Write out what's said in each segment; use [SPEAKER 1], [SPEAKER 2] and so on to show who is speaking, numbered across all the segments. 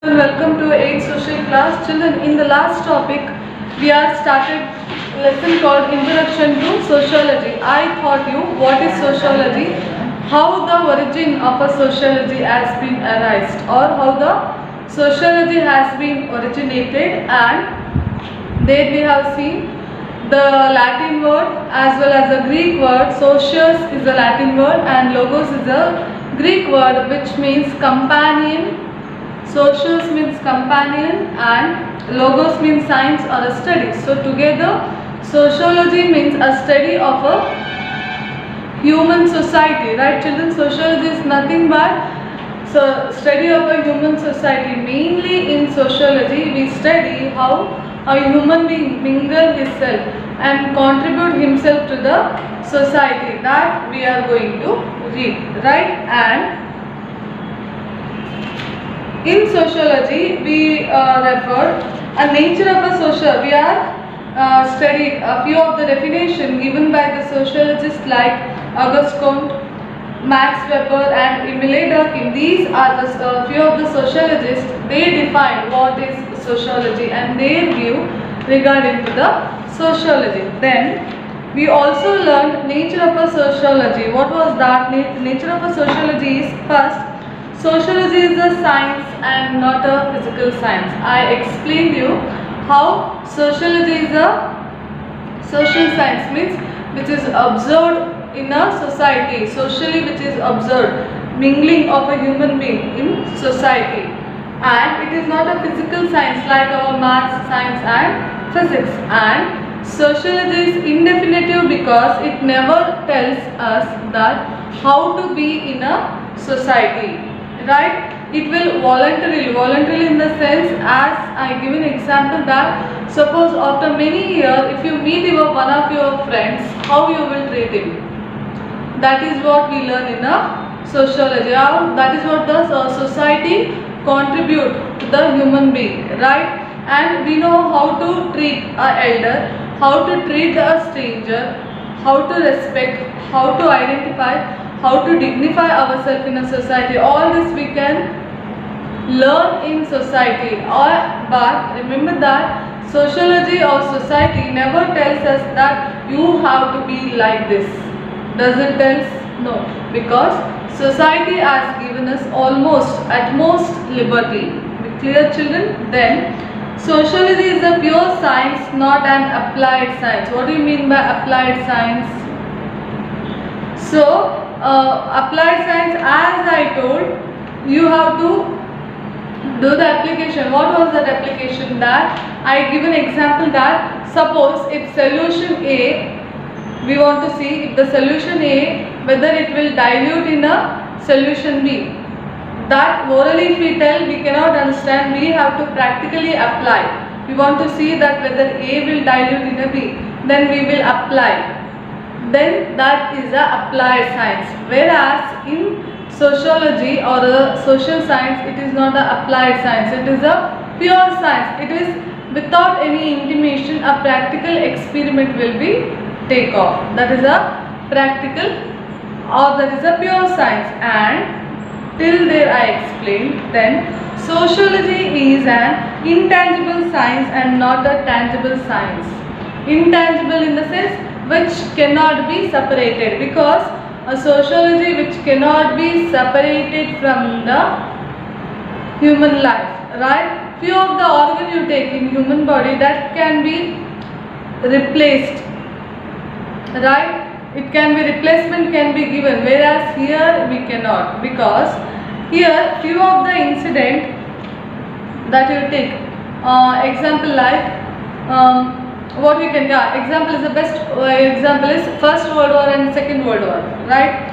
[SPEAKER 1] Welcome to 8th social class. Children, in the last topic, we are started lesson called Introduction to Sociology. I taught you what is sociology, how the origin of a sociology has been arised, or how the sociology has been originated, and there we have seen the Latin word as well as the Greek word. Socius is a Latin word and logos is a Greek word which means companion. Socius means companion and logos means science or a study. So together sociology means a study of a human society, right children? Sociology is nothing but study of a human society. Mainly in sociology we study how a human being mingle himself and contribute himself to the society. That we are going to read, right? And in sociology, we refer a nature of a social. We are studied a few of the definition given by the sociologists like Auguste Comte, Max Weber, and Emile Durkheim. These are the few of the sociologists. They define what is sociology and their view regarding to the sociology. Then we also learned nature of a sociology. What was that? Nature of a sociology is first. Sociology is a science and not a physical science. I explained you how sociology is a social science, means which is observed in a society, socially which is observed, mingling of a human being in society. And it is not a physical science like our maths, science and physics. And sociology is indefinitive because it never tells us that how to be in a society. Right? It will voluntarily in the sense, as I give an example that suppose after many years if you meet one of your friends, how you will treat him. That is what we learn in a sociology. That is what the society contribute to the human being, right? And we know how to treat an elder, how to treat a stranger, how to respect, how to identify, how to dignify ourselves in a society. All this we can learn in society. But remember that sociology or society never tells us that you have to be like this. Does it tell us? No. Because society has given us at most liberty. Clear children? Then sociology is a pure science, not an applied science. What do you mean by applied science? So applied science, as I told, you have to do the application. What was that application? That I give an example that suppose if solution A, we want to see if the solution A whether it will dilute in a solution B. That orally if we tell, we cannot understand. We have to practically apply. We want to see that whether A will dilute in a B. Then we will apply. Then that is a applied science. Whereas in sociology or a social science, it is not a applied science. It is a pure science. It is without any intimation, a practical experiment will be take off. That is a practical or that is a pure science. And till there I explained. Then sociology is an intangible science and not a tangible science. Intangible in the sense which cannot be separated, because a sociology which cannot be separated from the human life, right? Few of the organ you take in human body that can be replaced, right? It can be replacement can be given, whereas here we cannot, because here few of the incident that you take, example like what we can example is the best example is First World War and Second World War, right?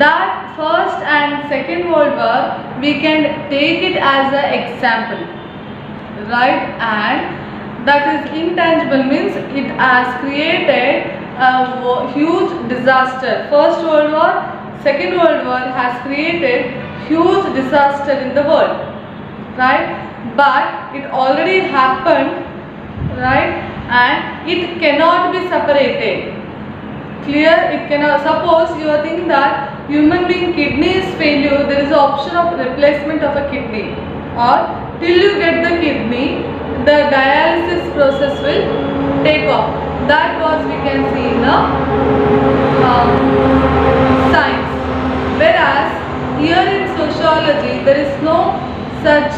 [SPEAKER 1] That First and Second World War we can take it as an example, right? And that is intangible, means it has created a huge disaster. First World War, Second World War has created huge disaster in the world, right? But it already happened, right? And it cannot be separated. Clear? It cannot. Suppose you think that human being kidney is failure, there is an option of replacement of a kidney. or till you get the kidney, the dialysis process will take off. That was we can see in the science. Whereas here in sociology there is no such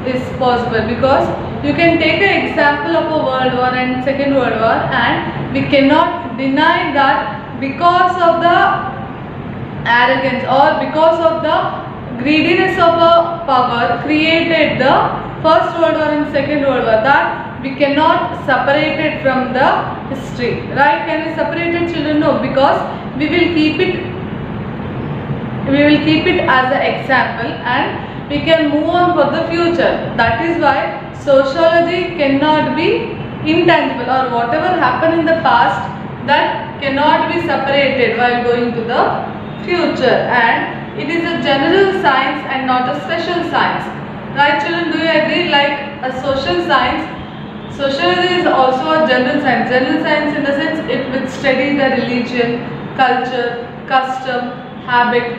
[SPEAKER 1] is possible, because you can take an example of a World War and Second World War, and we cannot deny that because of the arrogance or because of the greediness of a power created the First World War and Second World War, that we cannot separate it from the history, right? Can we separate it, children? No, because we will keep it as an example and we can move on for the future. That is why sociology cannot be intangible, or whatever happened in the past, that cannot be separated while going to the future, and it is a general science and not a special science, right children? Do you agree? Like a social science, sociology is also a general science. General science in the sense it will study the religion, culture, custom, habit.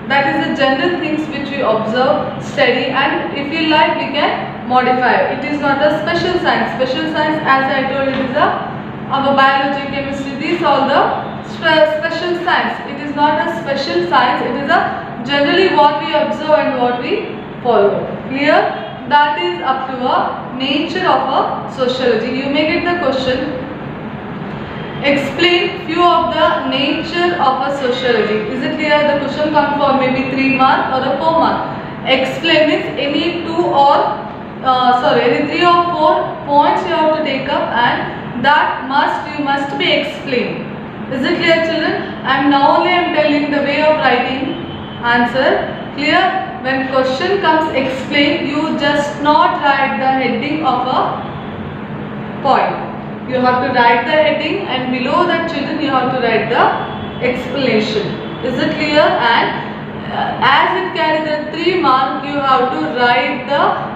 [SPEAKER 1] That is the general things which we observe, study, and if we like we can modify. It is not a special science. Special science, as I told, it is our biology, chemistry, these all the special science. It is not a special science, it is a generally what we observe and what we follow. Clear? That is up to a nature of a sociology. You may get the question, explain few of the nature of a sociology. Is it clear? The question comes for maybe 3 mark or a 4 mark. Explain is any 2 or any 3 or 4 points you have to take up, and that you must be explained. Is it clear, children? I am now only telling the way of writing answer. Clear? When question comes explain, you just not write the heading of a point. You have to write the heading, and below that, children, you have to write the explanation. Is it clear? And as it carries the 3 mark, you have to write the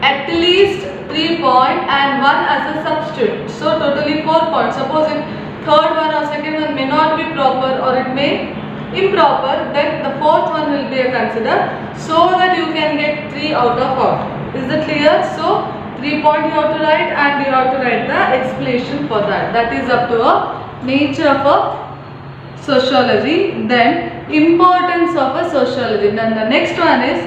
[SPEAKER 1] at least 3 point and 1 as a substitute. So totally 4 points. Suppose if third one or second one may not be proper or it may improper, then the fourth one will be considered, so that you can get 3 out of 4. Is it clear? So 3 point you have to write, and you have to write the explanation for that. That is up to a nature of a sociology. Then importance of a sociology. Then the next one is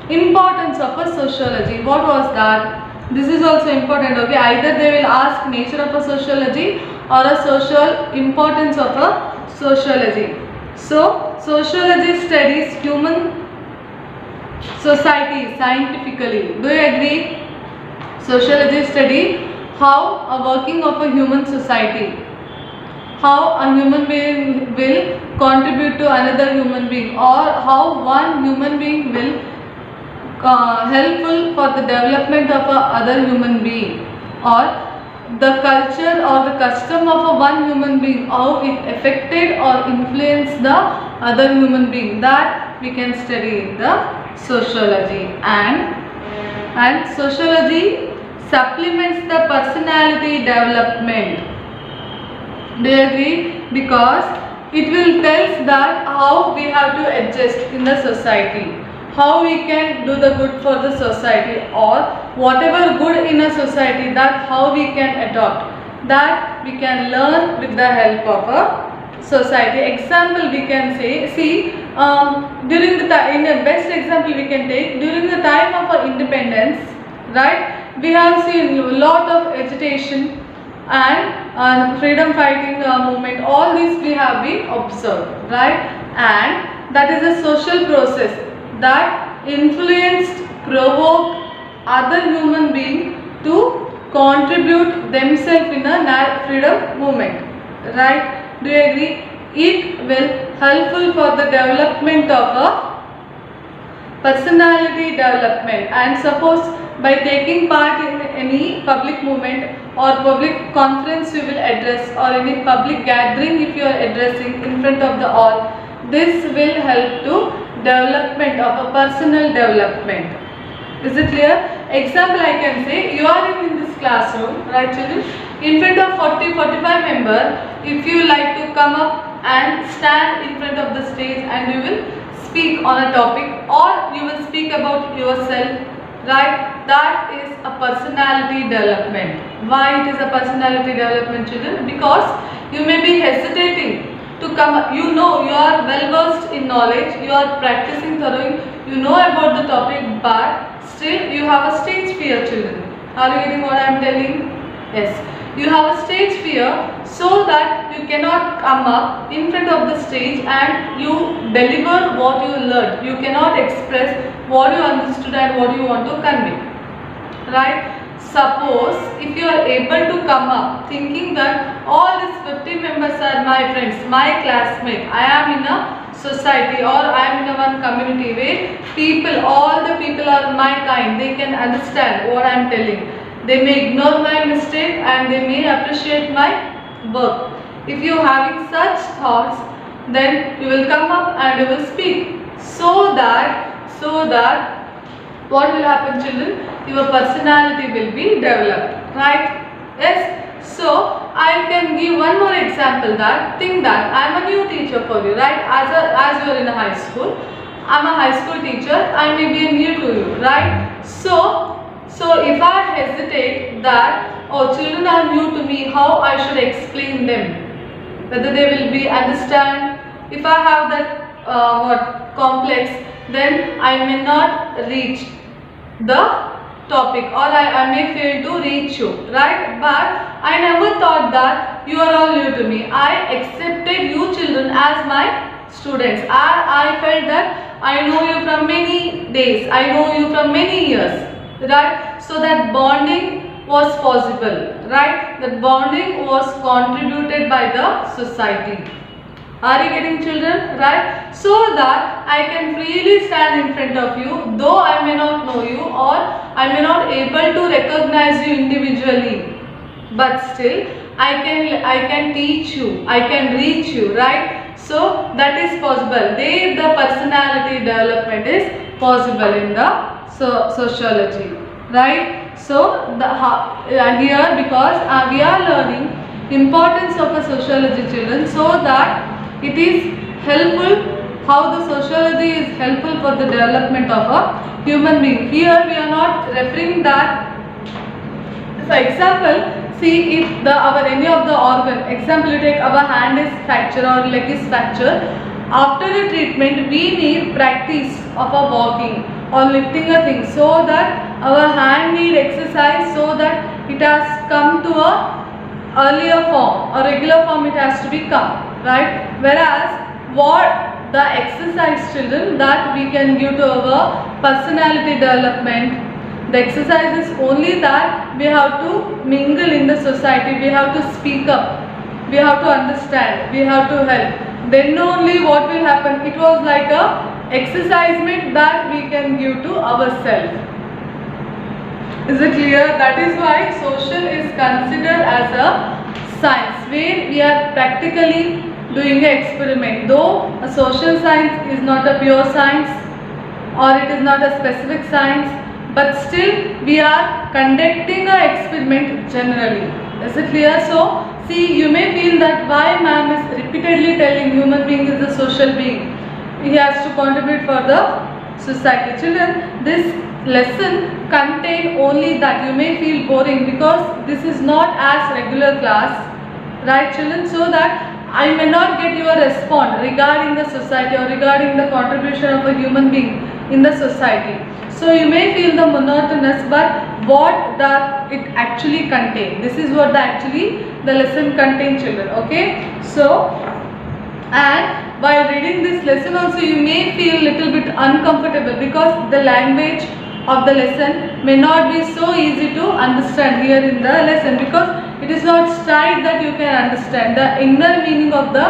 [SPEAKER 1] importance of a sociology. What was that? This is also important. Okay, either they will ask nature of a sociology or a social importance of a sociology. So sociology studies human society scientifically. Do you agree? Sociology study how a working of a human society, how a human being will contribute to another human being, or how one human being will helpful for the development of a other human being, or the culture or the custom of a one human being, how it affected or influenced the other human being. That we can study in the sociology. And sociology supplements the personality development. Do you agree? Because it will tell that how we have to adjust in the society, how we can do the good for the society, or whatever good in a society, that how we can adopt, that we can learn with the help of a society. Example we can say, see, during the time, in a best example we can take, during the time of our independence, right, we have seen a lot of agitation and freedom fighting movement. All these we have been observed, right, and that is a social process that influenced, provoked other human being to contribute themselves in a freedom movement, right? Do you agree? It will helpful for the development of a personality development. And suppose by taking part in any public movement or public conference you will address, or any public gathering if you are addressing in front of the all, this will help to development of a personal development. Is it clear? Example I can say, you are in this classroom, right children, in front of 40-45 members. If you like to come up and stand in front of the stage and you will speak on a topic, or you will speak about yourself, right? That is a personality development. Why it is a personality development, children? Because you may be hesitating to come, you know, you are well versed in knowledge, you are practicing thoroughly, you know about the topic, but still you have a stage fear, children. Are you getting what I am telling? Yes. You have a stage fear, so that you cannot come up in front of the stage and you deliver what you learned. You cannot express what you understood and what you want to convey. Right? Suppose if you are able to come up thinking that all these 50 members are my friends, my classmates, I am in a society or I am in a one community where people, all the people are my kind, they can understand what I am telling. They may ignore my mistake and they may appreciate my work. If you are having such thoughts, then you will come up and you will speak, so that what will happen, children? Your personality will be developed, right? Yes. So I can give one more example, that think that I am a new teacher for you, right? As you are in a high school, I am a high school teacher, I may be new to you, right? So if I hesitate that, oh, children are new to me, how I should explain them, whether they will be understand. If I have that complex, then I may not reach the topic, or I may fail to reach you, right? But I never thought that you are all new to me. I accepted you children as my students. I felt that I know you from many days, I know you from many years, right? So that bonding was possible, right? That bonding was contributed by the society. Are you getting, children? Right? So that I can freely stand in front of you, though I may not know you or I may not able to recognize you individually, but still I can teach you, I can reach you, right? So that is possible. The personality development is possible in the sociology, right? So here, because we are learning importance of a sociology, children, so that it is helpful, how the sociology is helpful for the development of a human being. Here we are not referring that, for example, see if any of the organ, example you take our hand is fractured or leg is fractured, after the treatment we need practice of a walking or lifting a thing, so that our hand need exercise, so that it has come to a earlier form or regular form, it has to become, right? Whereas what the exercise, children, that we can give to our personality development, the exercise is only that we have to mingle in the society, we have to speak up, we have to understand, we have to help. Then only what will happen, it was like a exercisement that we can give to ourselves. Is it clear? That is why social is considered as a science, where we are practically doing an experiment. Though a social science is not a pure science or it is not a specific science, but still we are conducting an experiment generally. Is it clear? So see, you may feel that why ma'am is repeatedly telling human being is a social being, he has to contribute for the society. Children, this lesson contain only that. You may feel boring because this is not as regular class, right, children? So that I may not get your response regarding the society or regarding the contribution of a human being in the society. So you may feel the monotonous, but what does it actually contain? This is what the lesson contains, children. Okay. So, and while reading this lesson also you may feel little bit uncomfortable, because the language of the lesson may not be so easy to understand here in the lesson, because it is not style that you can understand. The inner meaning of the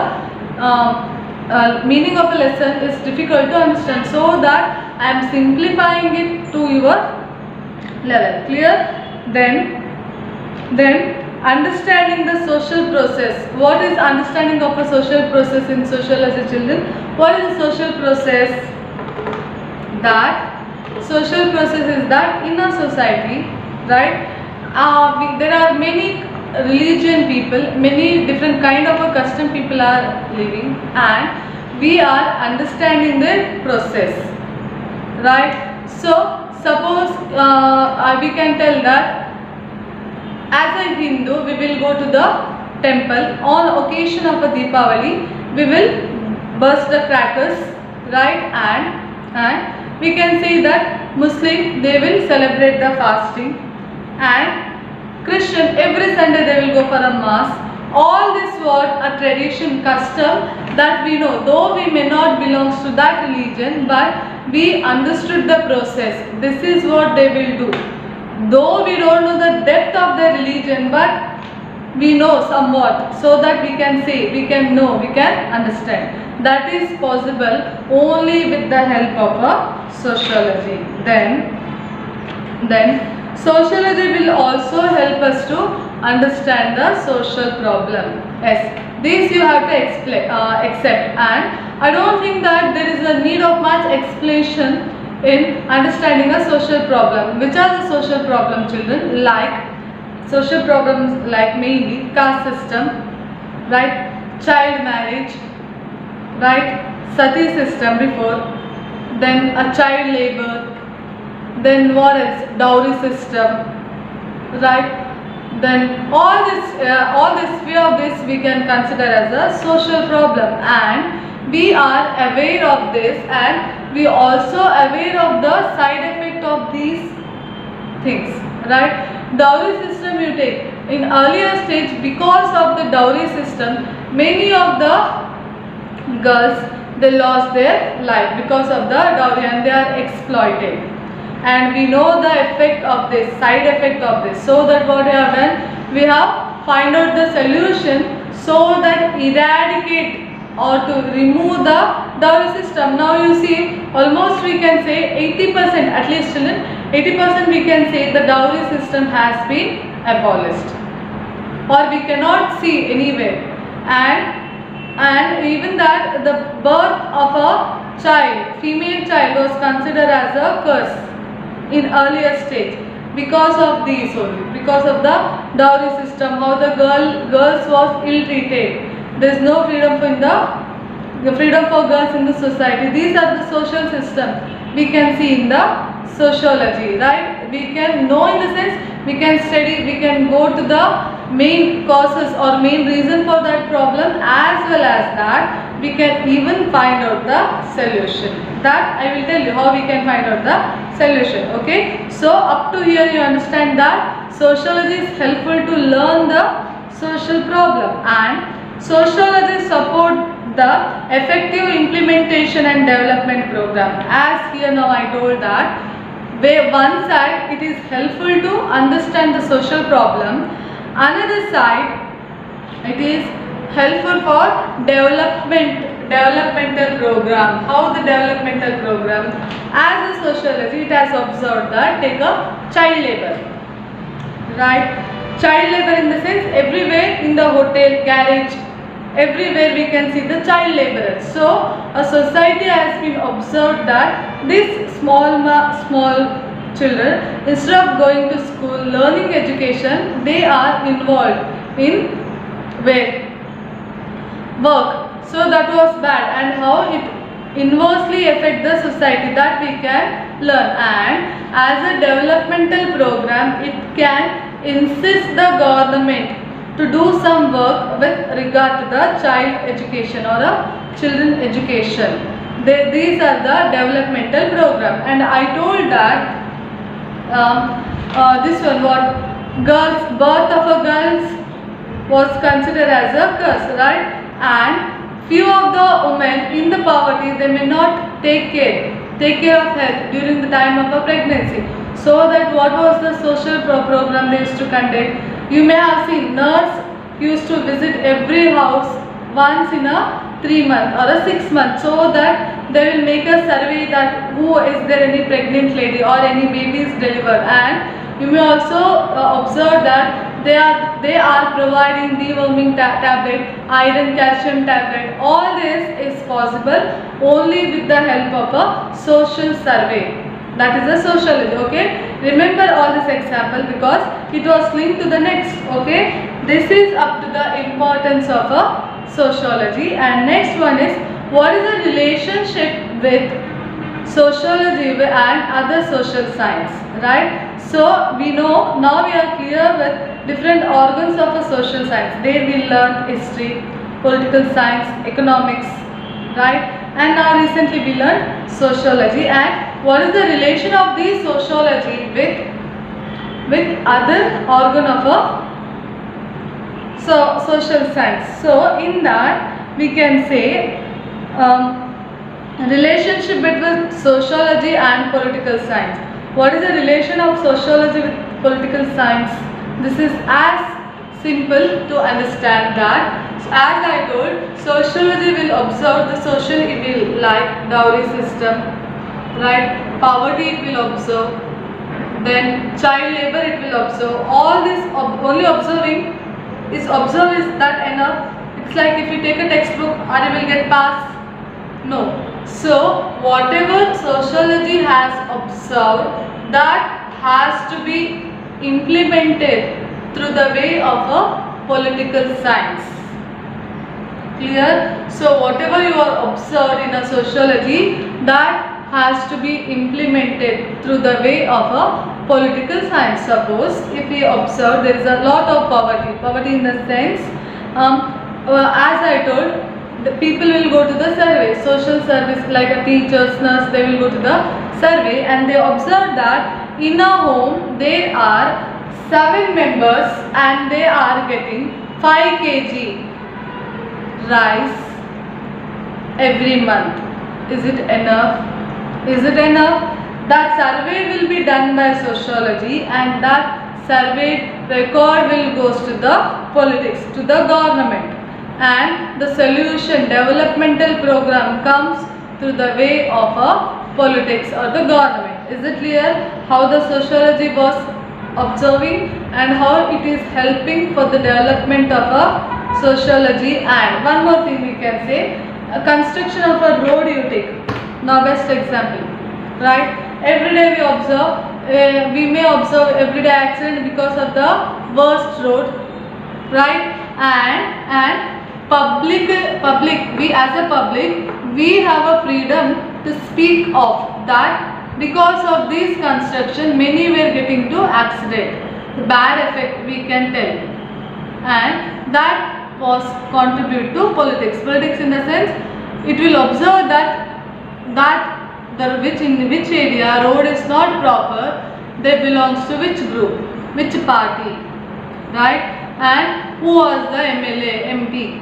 [SPEAKER 1] meaning of a lesson is difficult to understand, so that I am simplifying it to your level. Clear? Then understanding the social process. What is understanding of a social process in sociology, children? What is a social process? That social process is that in a society, right, there are many religion people, many different kind of a custom people are living, and we are understanding the process, right? So suppose we can tell that as a Hindu, we will go to the temple on occasion of a Deepavali. We will burst the crackers, right? And we can say that Muslim, they will celebrate the fasting, and Christian, every Sunday they will go for a mass. All this was a tradition, custom that we know. Though we may not belong to that religion, but we understood the process. This is what they will do. Though we don't know the depth of their religion, but we know somewhat, so that we can say, we can know, we can understand. That is possible only with the help of a sociology. Then sociology will also help us to understand the social problem. Yes, this you have to accept, and I don't think that there is a need of much explanation in understanding a social problem. Which are the social problem, children? Like social problems like mainly caste system, right? Child marriage, right? Sati system before, then a child labor, then what else? Dowry system, right? Then all this few of this we can consider as a social problem, and we are aware of this, and we also aware of the side effect of these things, right? Dowry system you take in earlier stage. Because of the dowry system, many of the girls, they lost their life because of the dowry, and they are exploited. And we know the effect of this, side effect of this. So that what we have done, we have find out the solution so that eradicate or to remove the dowry system. Now you see, almost we can say 80%, at least children, 80% we can say the dowry system has been abolished, or we cannot see anywhere. And even that the birth of a child, female child, was considered as a curse in earlier stage because of these only, because of the dowry system, how the girls was ill treated. There is no freedom for girls in the society. These are the social system we can see in the sociology, right? We can know, in the sense we can study, we can go to the main causes or main reason for that problem, as well as that we can even find out the solution. That I will tell you how we can find out the solution. Okay, so up to here you understand that sociology is helpful to learn the social problem, and sociology support the effective implementation and development program. As here now I told that where one side it is helpful to understand the social problem, another side it is helpful for developmental program. How the developmental program? As a sociology, it has observed that, take a child labor, right? Child labor in the sense everywhere in the hotel, garage, everywhere we can see the child laborers. So a society has been observed that these small children, instead of going to school, learning education, they are involved in work. So that was bad, and how it inversely affect the society, that we can learn. And as a developmental program, it can insist the government to do some work with regard to the child education or a children education. These are the developmental program. And I told that this one, what birth of a girls was considered as a curse, right? And few of the women in the poverty, they may not take care of health during the time of a pregnancy. So that what was the social program they used to conduct? You may have seen nurse used to visit every house once in a 3 month or a 6 month, so that they will make a survey that who is there any pregnant lady or any babies delivered. And you may also observe that they are providing deworming tablet, iron calcium tablet. All this is possible only with the help of a social survey. That is a sociology. Okay, remember all this example because it was linked to the next. Okay, this is up to the importance of a sociology. And next one is, what is the relationship with sociology and other social science, right? So we know, now we are clear with different organs of a social science. There we learned history, political science, economics, right? And now recently we learned sociology, and what is the relation of the sociology with other organ of a social science. So in that we can say relationship between sociology and political science. What is the relation of sociology with political science? This is as simple to understand that, as I told, sociology will observe the social evil like dowry system, right? Poverty it will observe, then child labor it will observe. All this only observing is that enough? It's like if you take a textbook and you will get passed. No. So whatever sociology has observed, that has to be implemented through the way of a political science. Clear? So whatever you are observed in a sociology, that has to be implemented through the way of a political science. Suppose if we observe there is a lot of poverty in the sense, as I told, the people will go to the survey, social service like a teachers, nurse, they will go to the survey and they observe that in a home there are 7 members and they are getting 5 kg rice every month. Is it enough? Is it enough? That survey will be done by sociology, and that survey record will goes to the politics, to the government, and the solution developmental program comes through the way of a politics or the government. Is it clear how the sociology was observing and how it is helping for the development of a sociology? And one more thing we can say, a construction of a road you take. Now best example, right? Every day we observe, we may observe everyday accident because of the worst road, right? And public, we as a public, we have a freedom to speak of that because of this construction many were getting to accident. The bad effect we can tell, and that was contribute to politics. Politics in the sense, it will observe that in which area road is not proper, they belongs to which group, which party, right? And who was the MLA, MP,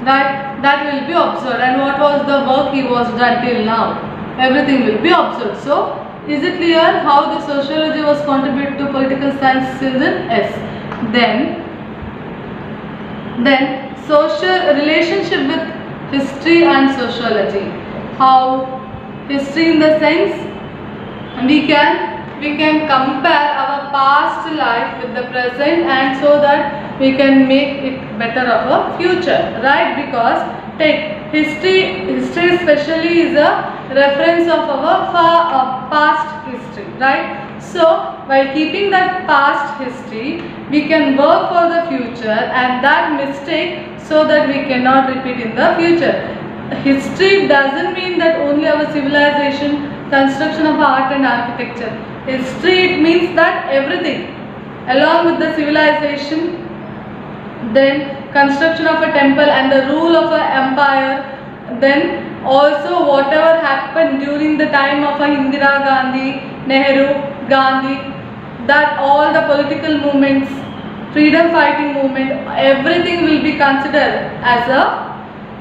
[SPEAKER 1] right? That will be observed, and what was the work he was done till now. Everything will be observed. So, is it clear how the sociology was contributed to political science, children? Yes. Then social relationship with history and sociology. How history in the sense we can compare our past life with the present, and so that we can make it better of a future, right? Because take history especially is a reference of our past history, right? So while keeping that past history, we can work for the future and that mistake so that we cannot repeat in the future. History doesn't mean that only our civilization, construction of art and architecture. History, it means that everything along with the civilization, then construction of a temple and the rule of an empire, then also whatever happened during the time of Indira Gandhi, Nehru, Gandhi, that all the political movements, freedom fighting movement, everything will be considered as a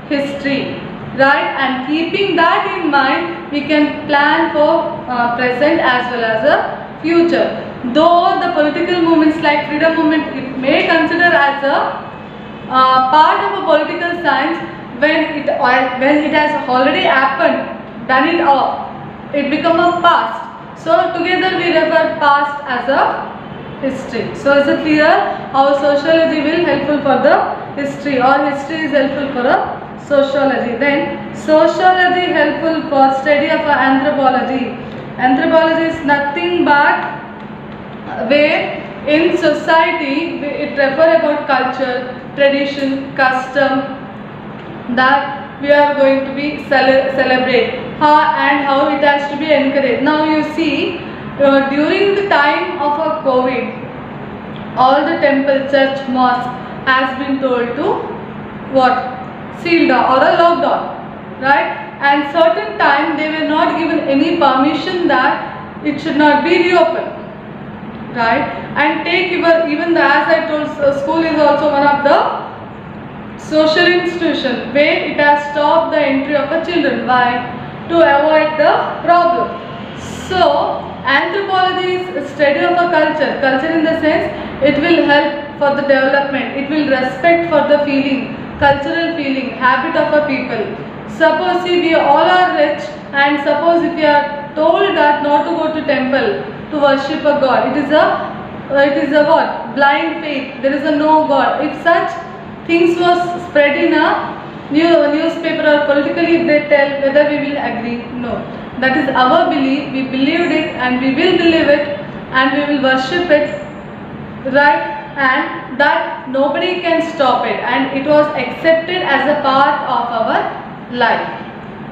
[SPEAKER 1] history, right? And keeping that in mind, we can plan for present as well as a future. Though the political movements like freedom movement, it may consider as a part of a political science when it has already happened, done it all, it become a past. So together we refer past as a history. So is it clear how sociology will helpful for the history, or history is helpful for a sociology? Then sociology helpful for study of anthropology. Anthropology is nothing but where in society it refer about culture, tradition, custom that we are going to be celebrate. and how it has to be encouraged. Now you see, during the time of a COVID, all the temple, church, mosque has been told to what? Seal down or a lockdown, right? And certain time they were not given any permission that it should not be reopened, right? And take even the, as I told, school is also one of the social institution where it has stopped the entry of the children. Why? To avoid the problem. So anthropology is a study of a culture. Culture in the sense it will help for the development. It will respect for the feeling, cultural feeling, habit of a people. Suppose if we all are rich and suppose if we are told that not to go to temple to worship a god, it is a what? Blind faith. There is a no god. If such things was spread in a newspaper or politically, if they tell, whether we will agree? No. That is our belief. We believed it and we will believe it and we will worship it, right? And that nobody can stop it, and it was accepted as a part of our life,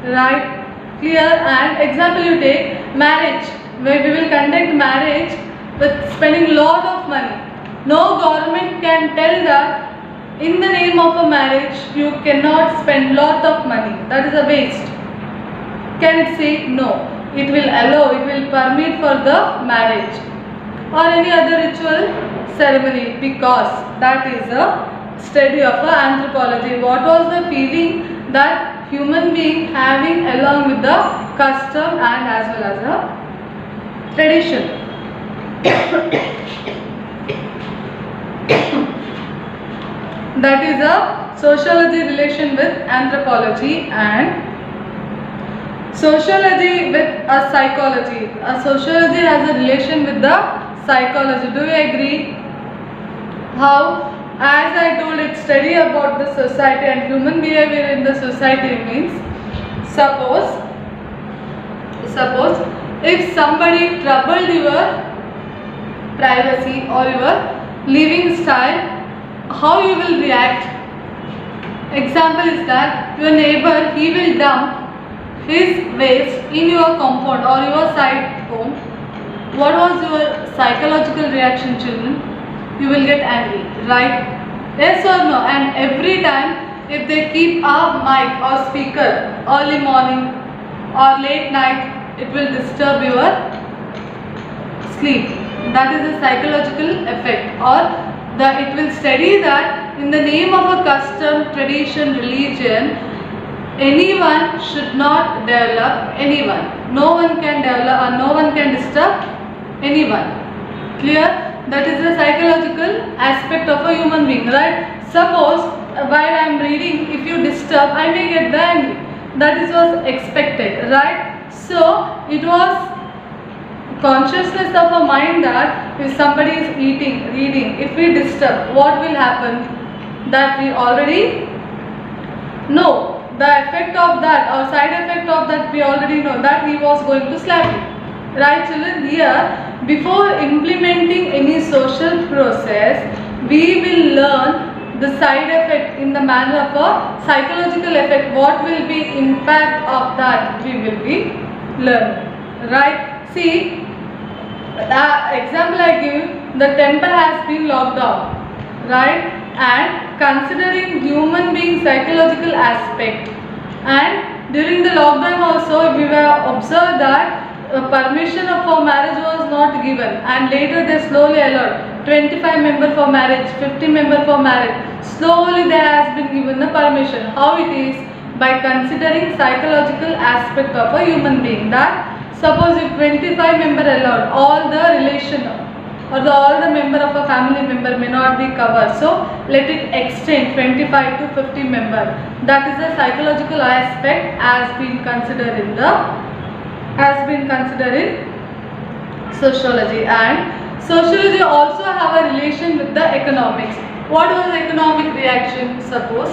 [SPEAKER 1] right? Clear? And example you take marriage, where we will conduct marriage with spending lot of money. No government can tell that in the name of a marriage you cannot spend lot of money, that is a waste. Can it say no? It will allow, it will permit for the marriage or any other ritual ceremony, because that is a study of anthropology. What was the feeling that human being having along with the custom and as well as a tradition. That is a sociology relation with anthropology, and sociology with a psychology. A sociology has a relation with the psychology. Do you agree? How? As I told, it study about the society and human behavior in the society means, suppose if somebody troubled your privacy or your living style, how you will react? Example is that your neighbor, he will dump his waste in your compound or your side home. What was your psychological reaction, children? You will get angry, right? Yes or no? And every time if they keep a mic or speaker early morning or late night, it will disturb your sleep. That is a psychological effect. Or it will study that in the name of a custom, tradition, religion, anyone should not develop anyone. No one can develop or no one can disturb anyone. Clear? That is the psychological aspect of a human being, right? Suppose while I am reading, if you disturb, I may get angry. That was expected, right? So it was consciousness of a mind that if somebody is eating, reading, if we disturb, what will happen? That we already know. The effect of that or side effect of that we already know, that he was going to slap you. Right, children? Here, before implementing any social process, we will learn the side effect in the manner of a psychological effect. What will be impact of that? We will be learning. Right? See, the example I give, the temple has been locked down, right? And considering human being psychological aspect, and during the lockdown also we were observed that permission for marriage was not given, and later they slowly allowed 25 members for marriage, 50 members for marriage. Slowly there has been given the permission. How it is? By considering psychological aspect of a human being, that suppose if 25 members allowed, all the relation or all the member of a family member may not be covered, so let it extend 25 to 50 members. That is a psychological aspect as been considered in sociology. And sociology also have a relation with the economics. What was the economic reaction? Suppose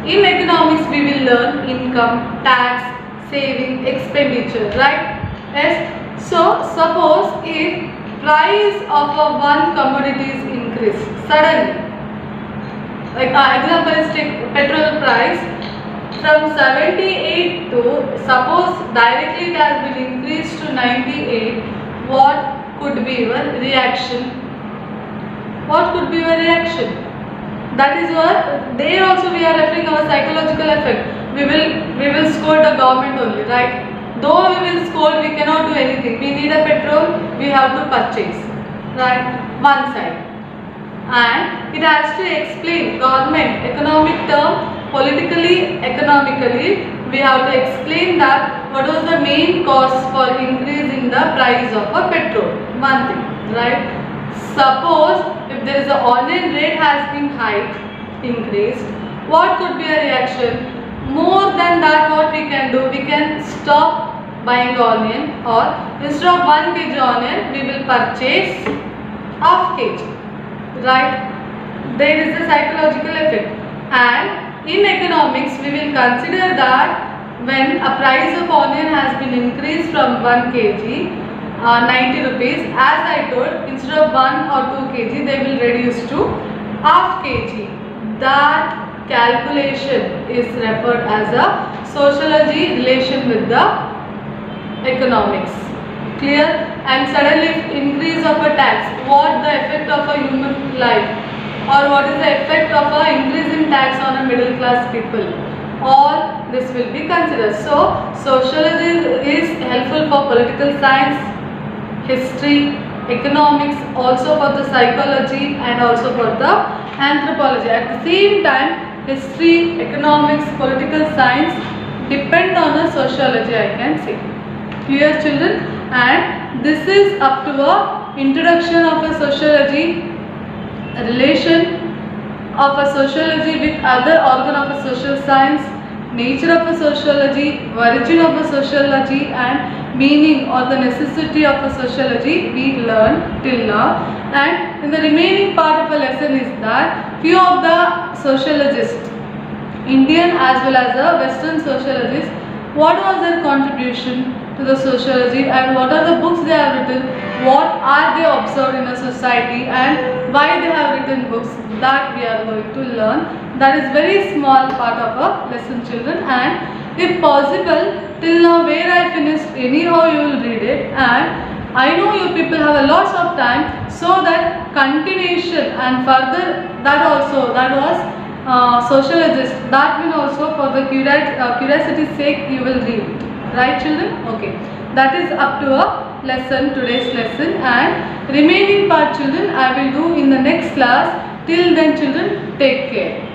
[SPEAKER 1] in economics we will learn income, tax, saving, expenditure, right? Yes. So suppose if price of one commodity is increased suddenly, like example is take petrol price. From 78 to, suppose directly it has been increased to 98, what could be your reaction? What could be your reaction? That is what, there also we are referring our psychological effect. We will scold the government only, right? Though we will scold, we cannot do anything. We need a petrol, we have to purchase, right? One side. And it has to explain government, economic term, politically, economically, we have to explain that what was the main cause for increase in the price of a petrol. One thing, right? Suppose if there is a onion rate has been increased, what could be a reaction? More than that, what we can do? We can stop buying onion, or instead of 1 kg onion, we will purchase half kg. Right? There is a psychological effect. And in economics, we will consider that when a price of onion has been increased from 1 kg, 90 rupees, as I told, instead of 1 or 2 kg, they will reduce to half kg. That calculation is referred as a sociology relation with the economics. Clear? And suddenly increase of a tax, what the effect of a human life, or what is the effect of a increase in tax on a middle class people, all this will be considered. So sociology is helpful for political science, history, economics, also for the psychology and also for the anthropology. At the same time, history, economics, political science depend on a sociology, I can say. Clear, children? And this is up to a introduction of a sociology, a relation of a sociology with other organ of a social science, nature of a sociology, origin of a sociology, and meaning or the necessity of a sociology we learn till now. And in the remaining part of a lesson is that few of the sociologists, Indian as well as the Western sociologists, what was their contribution to the sociology and what are the books they have written, what are they observed in a society and why they have written books, that we are going to learn. That is very small part of a lesson, children, and if possible till now where I finished, anyhow you will read it, and I know you people have a lots of time, so that continuation and further, that also, that was sociologist, that will also for the curiosity's sake you will read, right children? Okay, that is up to a lesson, today's lesson, and remaining part children I will do in the next class. Till then children, take care.